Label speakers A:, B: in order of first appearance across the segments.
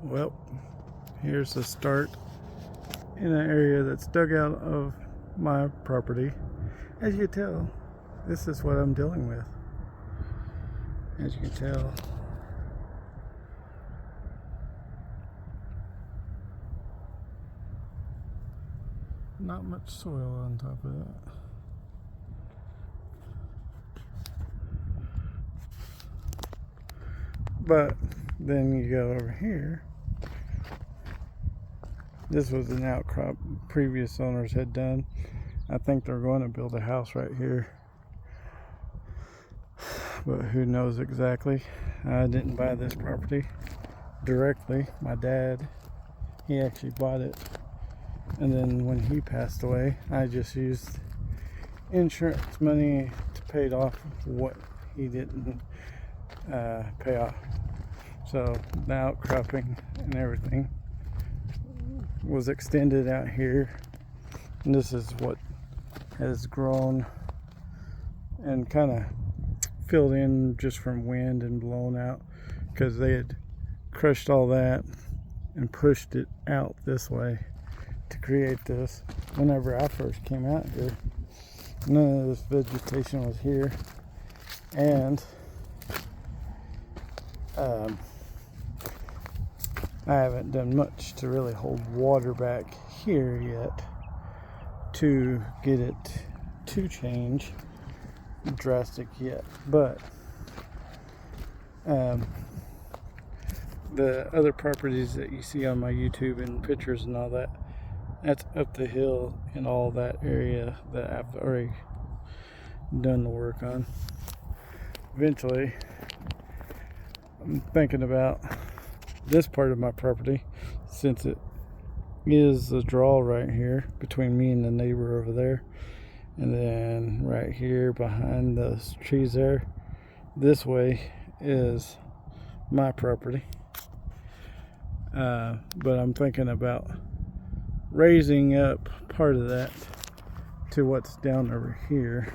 A: Well, here's the start in an area that's dug out of my property. As you can tell, this is what I'm dealing with. As you can tell, not much soil on top of that. But then you go over here. This was an outcrop previous owners had done. I think they're going to build a house right here, but who knows exactly. I didn't buy this property directly. My dad, he actually bought it, and then when he passed away, I just used insurance money to pay off what he didn't pay off. So the outcropping and everything was extended out here, and this is what has grown and kind of filled in just from wind and blown out, because they had crushed all that and pushed it out this way to create this. Whenever I first came out here, none of this vegetation was here, and I haven't done much to really hold water back here yet to get it to change drastic yet. But the other properties that you see on my YouTube and pictures and all that, that's up the hill in all that area that I've already done the work on. Eventually, I'm thinking about this part of my property, since it is the draw right here between me and the neighbor over there, and then right here behind those trees there, this way is my property. But I'm thinking about raising up part of that to what's down over here,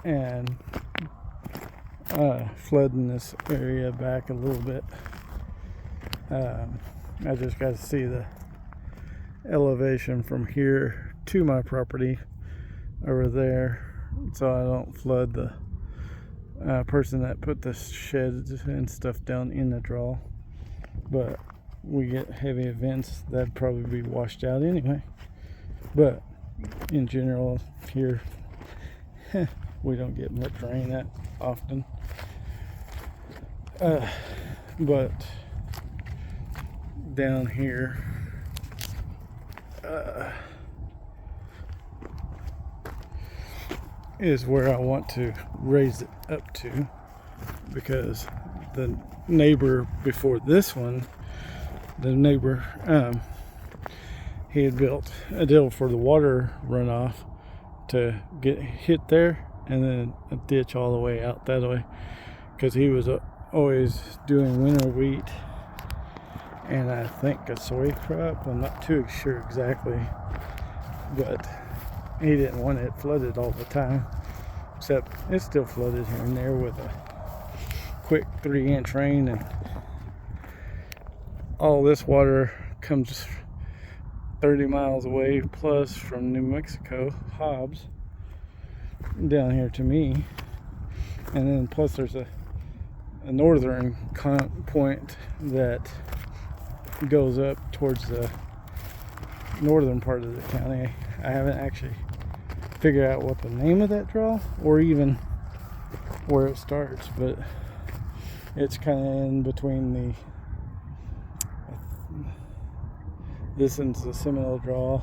A: and flooding this area back a little bit. I just got to see the elevation from here to my property over there, so I don't flood the person that put the sheds and stuff down in the draw. But we get heavy events, that'd probably be washed out anyway. But in general here, we don't get much rain that often. But down here, is where I want to raise it up to, because the neighbor before this one, he had built a deal for the water runoff to get hit there, and then a ditch all the way out that way, because he was always doing winter wheat and I think a soy crop. I'm not too sure exactly, but he didn't want it flooded all the time, except it's still flooded here and there with a quick 3-inch rain, and all this water comes 30 miles away plus from New Mexico, Hobbs, down here to me. And then plus there's a northern point that goes up towards the northern part of the county. I haven't actually figured out what the name of that draw or even where it starts, but it's kind of in between this is the Seminole draw.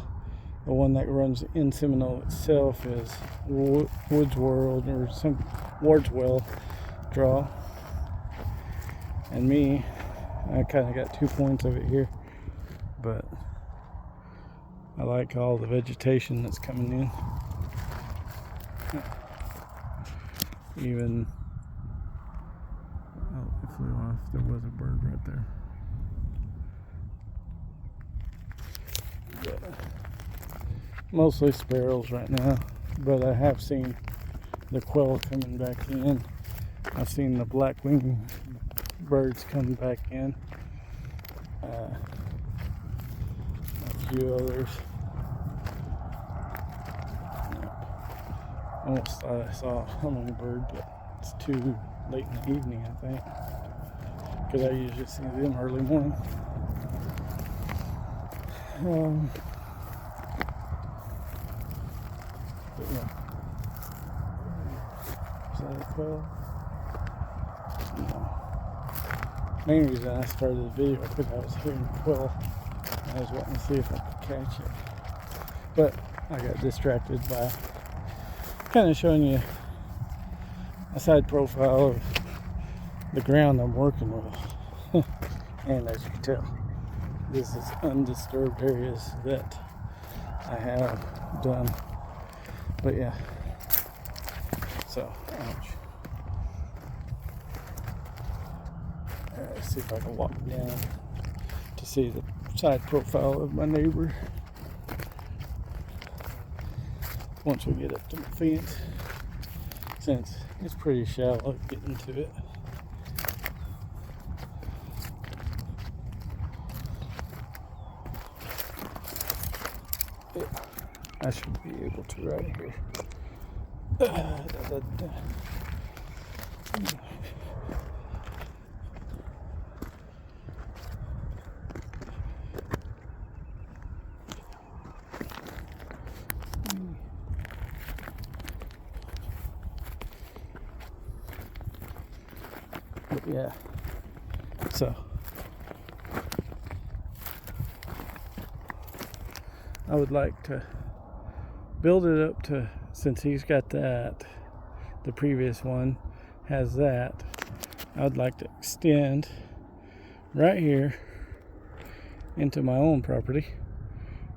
A: The one that runs in Seminole itself is Woods World or some Wardswell draw. And me, I kind of got 2 points of it here, but I like all the vegetation that's coming in. Even, oh, it flew off. There was a bird right there. Yeah. Mostly sparrows right now, but I have seen the quail coming back in. I've seen the black-winged birds coming back in. A few others. Almost thought I saw a hummingbird, but it's too late in the evening, I think, because I usually see them early morning. But yeah. Is that a quail? No. Main reason I started the video because I was hearing quail. I was wanting to see if I could catch it, but I got distracted by kind of showing you a side profile of the ground I'm working with. And as you can tell, this is undisturbed areas that I have done. But yeah, so ouch. Let's see if I can walk down to see the side profile of my neighbor once we get up to the fence, since it's pretty shallow getting to it. Yeah, I should be able to right here. But yeah, so I would like to build it up to, since he's got that, the previous one has that, I would like to extend right here into my own property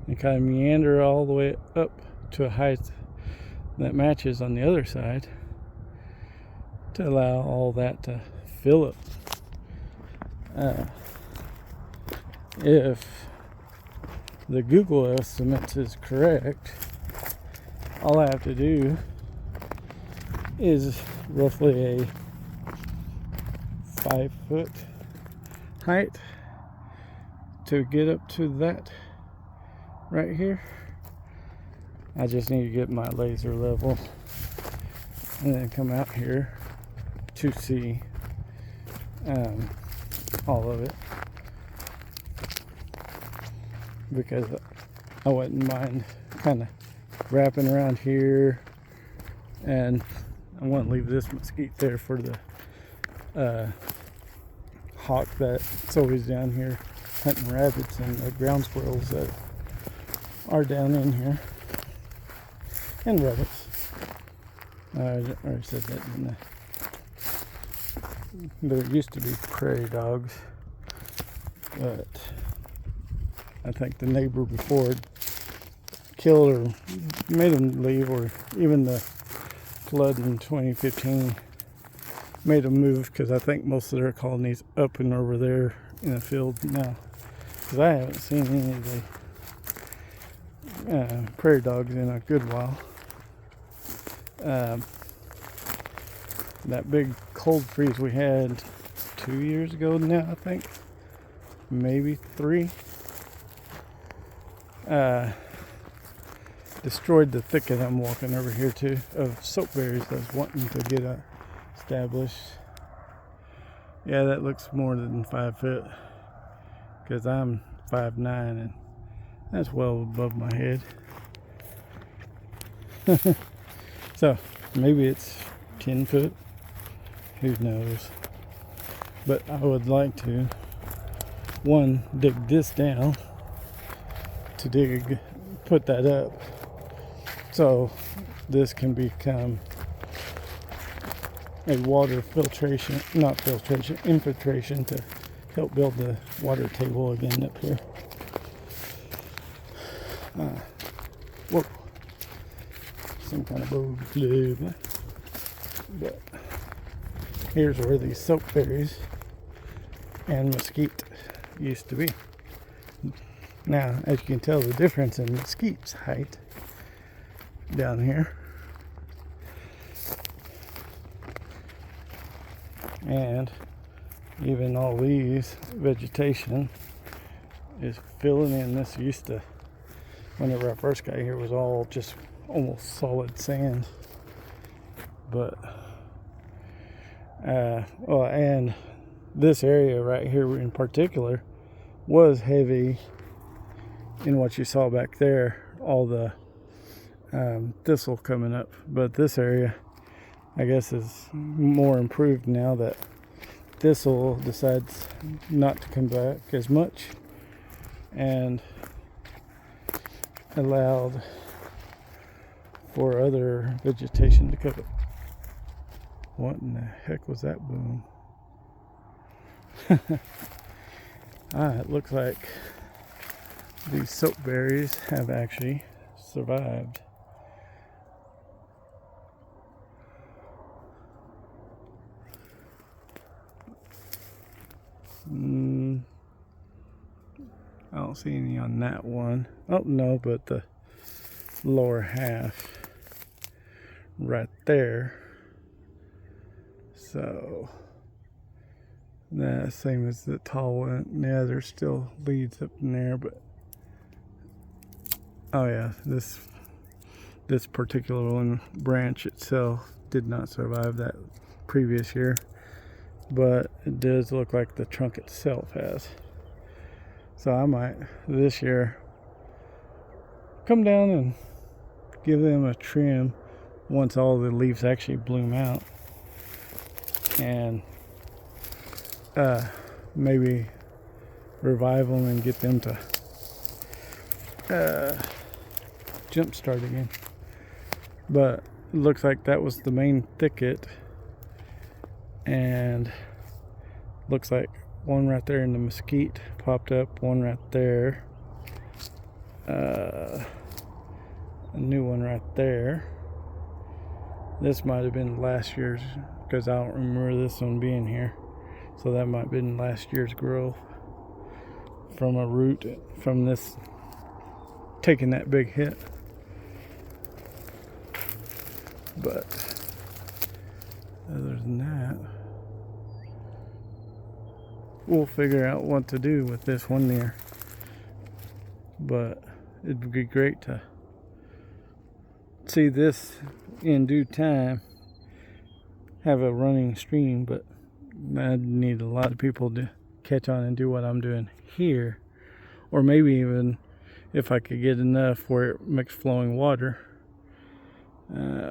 A: and kind of meander all the way up to a height that matches on the other side to allow all that to fill up. If the Google estimates is correct, all I have to do is roughly a 5-foot height to get up to that right here. I just need to get my laser level and then come out here to see all of it, because I wouldn't mind kind of wrapping around here, and I want to leave this mesquite there for the hawk that's always down here hunting rabbits and the ground squirrels that are down in here, and rabbits. I already said that, didn't I? There used to be prairie dogs, but I think the neighbor before killed or made them leave, or even the flood in 2015 made them move, because I think most of their colonies up and over there in the field now, because I haven't seen any of the prairie dogs in a good while. That big cold freeze we had 2 years ago now, I think, maybe 3, destroyed the thicket I'm walking over here to of soapberries I was wanting to get established. Yeah, that looks more than 5 foot, because I'm 5'9", and that's well above my head. So maybe it's 10 foot, who knows. But I would like to, one, dig this down to put that up, so this can become a water filtration, not filtration, infiltration, to help build the water table again up here. Whoa, some kind of boat club. But here's where these soapberries and mesquite used to be. Now, as you can tell, the difference in mesquite's height down here, and Even all these vegetation is filling in. This used to, whenever I first got here, was all just almost solid sand. But well, and this area right here in particular was heavy in what you saw back there, all the thistle coming up. But this area, I guess, is more improved now that thistle decides not to come back as much, and allowed for other vegetation to cover. What in the heck was that boom? It looks like these soapberries have actually survived. I don't see any on that one. Oh no, but the lower half right there. So that's same as the tall one. Yeah, there's still leaves up in there, but oh yeah, this particular one branch itself did not survive that previous year, but it does look like the trunk itself has. So I might this year come down and give them a trim once all the leaves actually bloom out, and maybe revive them and get them to jump start again. But it looks like that was the main thicket, and looks like one right there in the mesquite popped up, one right there, a new one right there. This might have been last year's, because I don't remember this one being here, so that might have been last year's growth from a root from this taking that big hit. But other than that, we'll figure out what to do with this one there. But it'd be great to see this in due time have a running stream, but I need a lot of people to catch on and do what I'm doing here, or maybe even if I could get enough where it makes flowing water,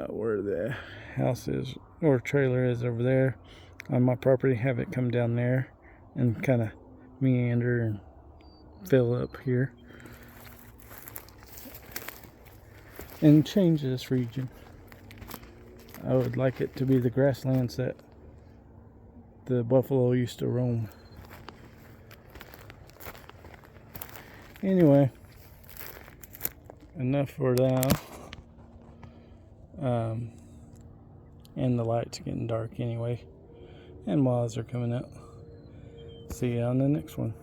A: where the house is or trailer is over there on my property, have it come down there and kind of meander and fill up here and change this region. I would like it to be the grasslands that the buffalo used to roam. Anyway, enough for now. And the light's getting dark anyway, and moths are coming out. See you on the next one.